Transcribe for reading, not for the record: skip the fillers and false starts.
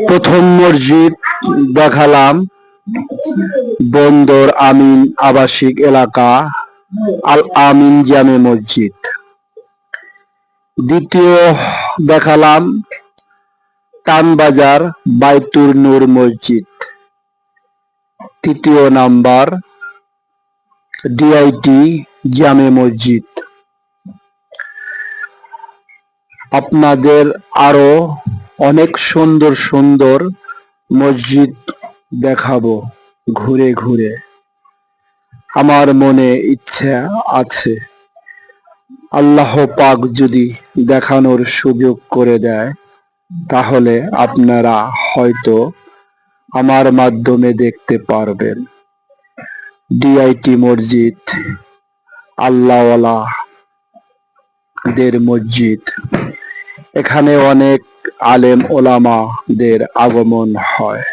প্রথম মসজিদ দেখালাম বন্দর আমিন আবাসিক এলাকা আল আমিন জামে মসজিদ। দ্বিতীয় দেখালাম টানবাজার বাইতুর নূর মসজিদ। তৃতীয় নাম্বার ডিআইটি জামে মসজিদ। আপনাদের আরো অনেক সুন্দর সুন্দর মসজিদ দেখাবো ঘুরে ঘুরে। আমার মনে ইচ্ছা আছে, আল্লাহ পাক যদি দেখানোর সুযোগ করে দেয় তাহলে আপনারা হয়তো আমার মাধ্যমে দেখতে পারবেন। ডিআইটি মসজিদ আল্লাহওয়ালাদের মসজিদ। এখানে অনেক আলেম ওলামাদের আগমন হয়।